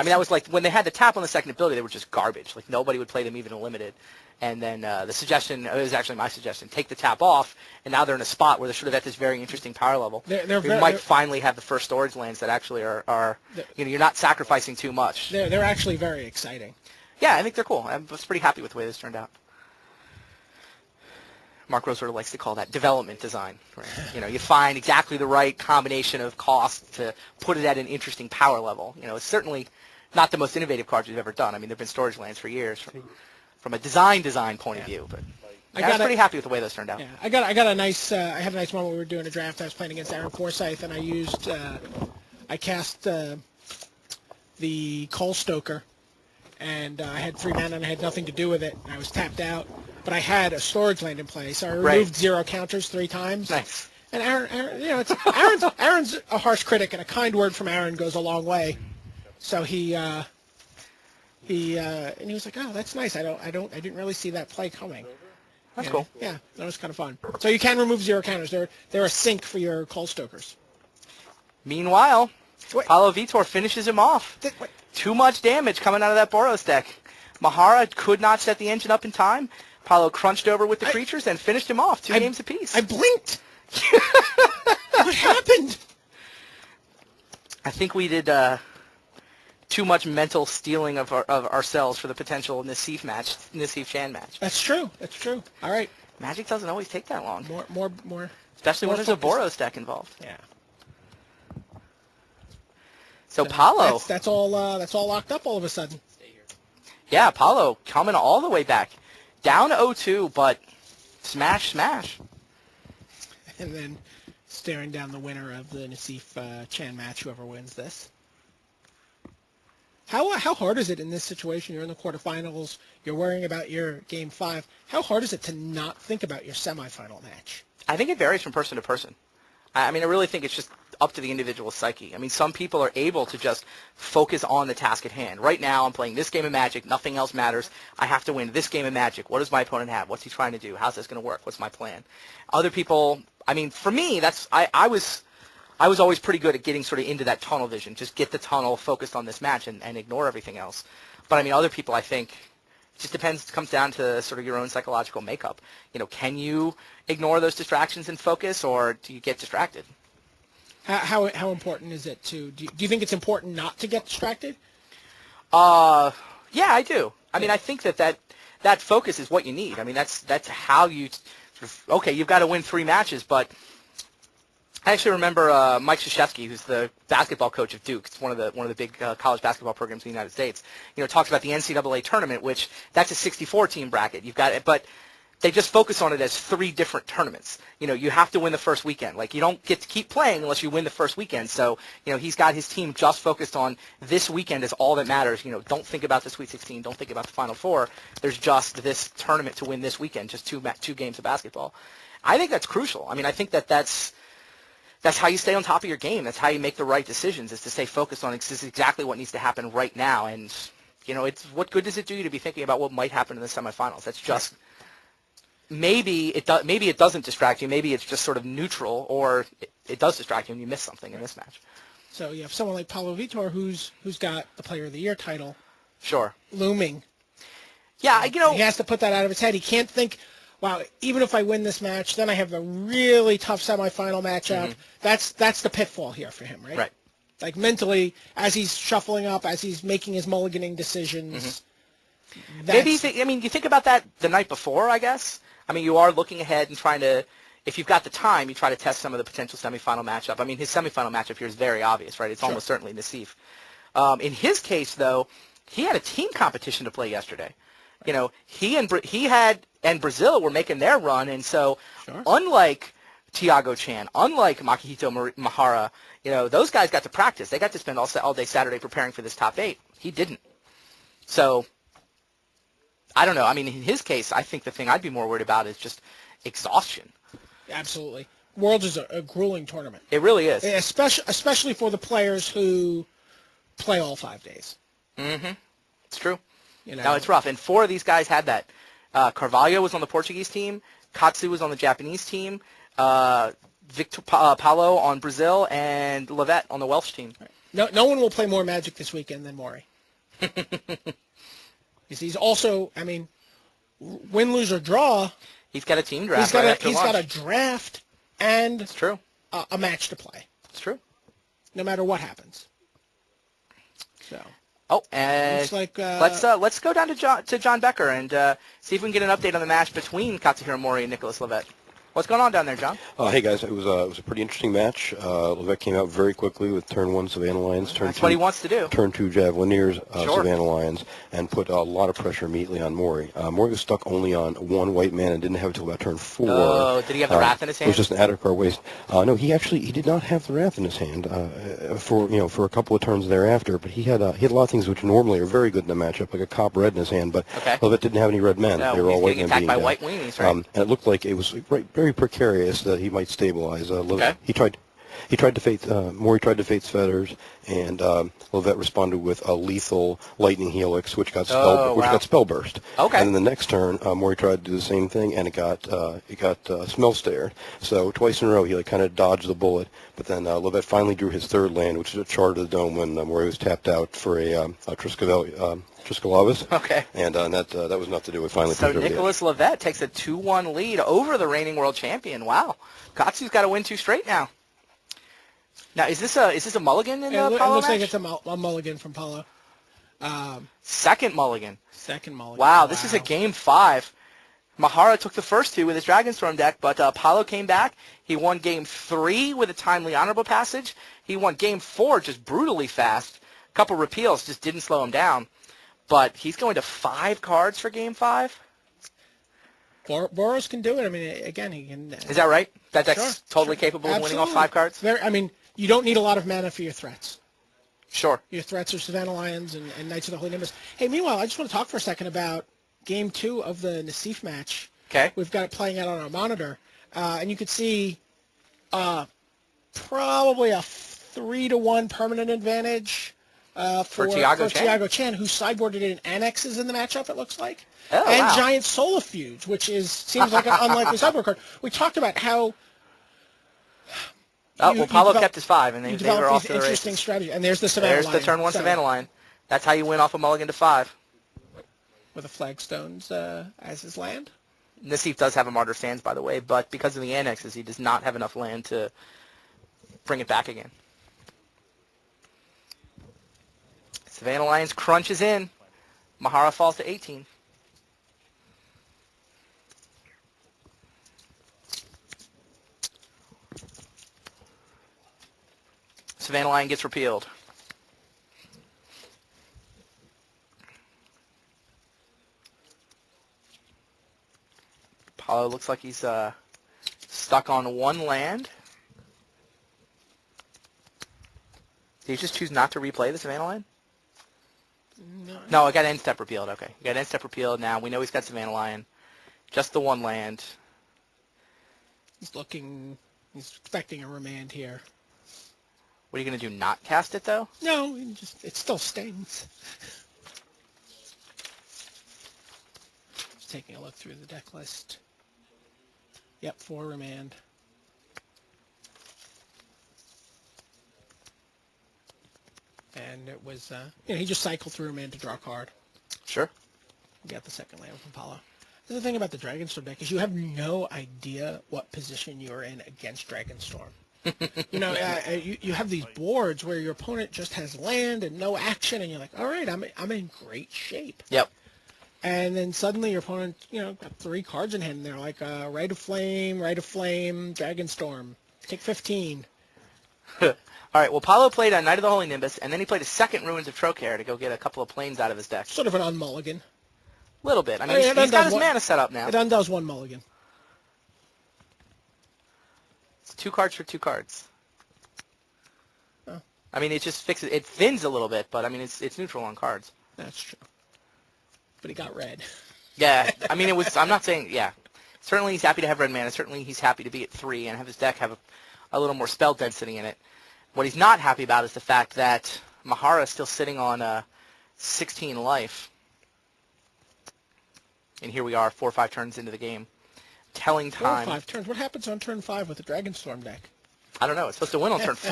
I mean, that was like when they had the tap on the second ability, they were just garbage. Like nobody would play them even in limited. And then the suggestion, it was actually my suggestion, take the tap off, and now they're in a spot where they're sort of at this very interesting power level. We might finally have the first storage lands that actually are you're not sacrificing too much. They're actually very exciting. Yeah, I think they're cool. I was pretty happy with the way this turned out. Mark Rose sort of likes to call that development design. Right? You find exactly the right combination of cost to put it at an interesting power level. It's certainly not the most innovative cards we've ever done. I mean, there have been storage lands for years from a design point of view, but I was pretty happy with the way those turned out. Yeah, I got a nice. I had a nice moment when we were doing a draft. I was playing against Aaron Forsythe, and I cast the Coal Stoker, and I had 3 mana, and I had nothing to do with it. And I was tapped out, but I had a storage land in play, so I removed 0 counters 3 times. Nice. And Aaron's a harsh critic, and a kind word from Aaron goes a long way. So he and he was like, "Oh, that's nice. I didn't really see that play coming." That's cool. Yeah, that was kind of fun. So you can remove 0 counters. They're a sink for your Coal Stokers. Meanwhile, Paulo Vitor finishes him off. Too much damage coming out of that Boros deck. Mahara could not set the engine up in time. Paulo crunched over with the creatures and finished him off 2 games apiece. I blinked. What happened? I think we did too much mental stealing of ourselves for the potential Nassif Chan match. That's true. All right. Magic doesn't always take that long. More. Especially when there's a Boros deck involved. Yeah. So Paulo. That's all locked up all of a sudden. Yeah, Paulo coming all the way back. Down 0-2, but smash. And then staring down the winner of the Nassif Chan match, whoever wins this. How hard is it in this situation? You're in the quarterfinals. You're worrying about your Game 5. How hard is it to not think about your semifinal match? I think it varies from person to person. I mean, I really think it's just up to the individual psyche. I mean, some people are able to just focus on the task at hand. Right now, I'm playing this game of Magic. Nothing else matters. I have to win this game of Magic. What does my opponent have? What's he trying to do? How's this going to work? What's my plan? Other people, I mean, for me, I was always pretty good at getting sort of into that tunnel vision. Just get the tunnel, focused on this match, and ignore everything else. But, I mean, other people, I think, it just depends. It comes down to sort of your own psychological makeup. Can you ignore those distractions and focus, or do you get distracted? How important is it to? Do you think it's important not to get distracted? Yeah, I do. I mean, I think that focus is what you need. I mean, that's how you. Okay, you've got to win 3 matches, but I actually remember Mike Krzyzewski, who's the basketball coach of Duke. It's one of the big college basketball programs in the United States. Talks about the NCAA tournament, which that's a 64-team bracket. You've got it, but they just focus on it as 3 different tournaments. You have to win the first weekend. Like, you don't get to keep playing unless you win the first weekend. So, he's got his team just focused on this weekend is all that matters. Don't think about the Sweet 16. Don't think about the Final Four. There's just this tournament to win this weekend, just two games of basketball. I think that's crucial. I mean, I think that's how you stay on top of your game. That's how you make the right decisions, is to stay focused on this is exactly what needs to happen right now. And, it's what good does it do you to be thinking about what might happen in the semifinals? That's just... Maybe it doesn't distract you. Maybe it's just sort of neutral, or it does distract you and you miss something in this match. So you have someone like Paulo Vitor who's got the Player of the Year title. Sure. Looming. Yeah, he has to put that out of his head. He can't think, wow, even if I win this match, then I have a really tough semifinal matchup. Mm-hmm. That's the pitfall here for him, right? Right. Like mentally, as he's shuffling up, as he's making his mulliganing decisions. Mm-hmm. Maybe you think about that the night before, I guess. I mean, you are looking ahead and trying to, if you've got the time, you try to test some of the potential semifinal matchup. I mean, his semifinal matchup here is very obvious, right? It's almost certainly Nassif. In his case, though, he had a team competition to play yesterday. He and Brazil were making their run, and so unlike Tiago Chan, unlike Makihito Mahara, those guys got to practice. They got to spend all day Saturday preparing for this top 8. He didn't. So I don't know. I mean, in his case, I think the thing I'd be more worried about is just exhaustion. Absolutely. Worlds is a grueling tournament. It really is. Especially for the players who play all 5 days. Mm-hmm. It's true. No, it's rough. And 4 of these guys had that. Carvalho was on the Portuguese team. Katsu was on the Japanese team. Paulo on Brazil. And Levette on the Welsh team. Right. No one will play more Magic this weekend than Maury. He's also, I mean, win, lose, or draw. He's got a team draft right after lunch. He's got a draft and It's true. A match to play. It's true. No matter what happens. So. Oh, and looks like, let's go down to John Becker and see if we can get an update on the match between Katsuhiro Mori and Nicholas Levet. What's going on down there, John? Hey guys, it was a pretty interesting match. Levet came out very quickly with turn 1 Savannah Lions, turn That's 2 what he wants to do. Turn 2 Javelineers, Sure. Savannah Lions, and put a lot of pressure immediately on Mori. Mori was stuck only on one white man and didn't have it until about turn 4. Oh, did he have the Wrath in his hand? It was just an Addercar waste. No, he did not have the Wrath in his hand for a couple of turns thereafter. But he had a lot of things which normally are very good in the matchup, like a Cop Red in his hand. But okay. Levet didn't have any red men. No, they were all white getting men attacked by white weenies, right? And it looked like it was very precarious that he might stabilize. Okay. He tried to fate. Mori tried to fate Fetters, and Levet responded with a lethal lightning helix, which got spell burst. Okay. And then the next turn, Mori tried to do the same thing, and it got smell stared. So twice in a row, he kind of dodged the bullet. But then Levet finally drew his third land, which is a Charter of the Dome, when Mori was tapped out for a Triskalavas. Okay. And that was enough to do. It finally. So Nicholas Levet takes a 2-1 lead over the reigning world champion. Wow. Katsu's got to win 2 straight now. Now, is this a mulligan in the Paulo match? It looks like it's a mulligan from Paulo. Second mulligan. Second mulligan. Wow, this is a game 5. Mahara took the first 2 with his Dragonstorm deck, but Paulo came back. He won game 3 with a timely honorable passage. He won game 4 just brutally fast. A couple repeals just didn't slow him down. But he's going to 5 cards for game 5? Boros can do it. I mean, again, he can. Is that right? That deck's Sure, totally capable of winning all 5 cards? You don't need a lot of mana for your threats. Sure. Your threats are Savannah Lions and Knights of the Holy Nimbus. Hey, meanwhile, I just want to talk for a second about Game 2 of the Nassif match. Okay. We've got it playing out on our monitor. And you could see probably a 3-1 permanent advantage for Tiago Chen, who sideboarded in annexes in the matchup, it looks like. Oh, and wow. Giant Solifuge, which seems like an unlikely sideboard card. We talked about how... Paulo kept his 5, and they were off to the interesting races. Strategy. And there's the Savannah Lion. There's the turn 1 Savannah Lion. That's how you win off a mulligan to 5. With the Flagstones as his land. Nassif does have a Martyr Sands, by the way, but because of the annexes, he does not have enough land to bring it back again. Savannah Lions crunches in. Mahara falls to 18. Savannah Lion gets repealed. Paulo looks like he's stuck on 1 land. Did he just choose not to replay the Savannah Lion? No, I got end step repealed. Okay, you got end step repealed now. We know he's got Savannah Lion. Just the 1 land. He's expecting a remand here. What are you going to do, not cast it, though? No, it still stings. Just taking a look through the deck list. Yep, 4 remand. And it was, he just cycled through remand to draw a card. Sure. You got the second land from Paulo. The thing about the Dragonstorm deck is you have no idea what position you're in against Dragonstorm. You have these boards where your opponent just has land and no action, and you're like, all right, I'm in great shape. Yep. And then suddenly your opponent, got 3 cards in hand, and they're like, Rite of Flame, Dragonstorm, take 15. All right, well, Paulo played a Knight of the Holy Nimbus, and then he played a second Ruins of Trocaire to go get a couple of planes out of his deck. Sort of an unmulligan. A little bit. I mean, he's got his mana set up now. It undoes 1 mulligan. It's 2 cards for 2 cards. Oh. I mean, it just fixes it. Thins a little bit, but I mean, it's neutral on cards. That's true. But he got red. Yeah, I mean, I'm not saying, yeah. Certainly he's happy to have red mana. Certainly he's happy to be at 3 and have his deck have a little more spell density in it. What he's not happy about is the fact that Mahara is still sitting on 16 life. And here we are, 4 or 5 turns into the game. Telling time. 4 or 5 turns. What happens on turn 5 with the Dragonstorm deck? I don't know. It's supposed to win on turn 4.